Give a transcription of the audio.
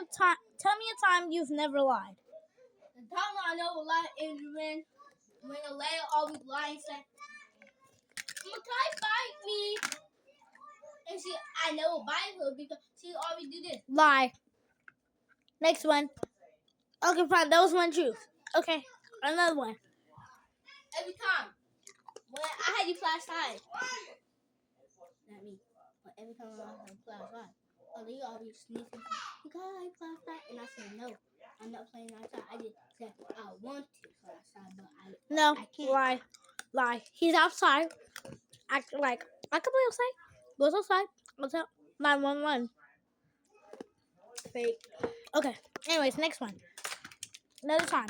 a time you've never lied. The time I never lie is when a lady always lying and say, "Makai bite me," and I never bite her because she always do this. Lie. Next one. Okay, fine. That was one truth. Okay, another one. Every time when I had you flashlight, not me, but every time I had flashlight, you always sneaking. You got a flashlight, and I said no. I'm not playing outside. I just said I want to play outside, but I can't. Lie. He's outside. Act like I can play outside. Goes outside. What's up? 911. Fake. Okay. Anyways, next one. Another time.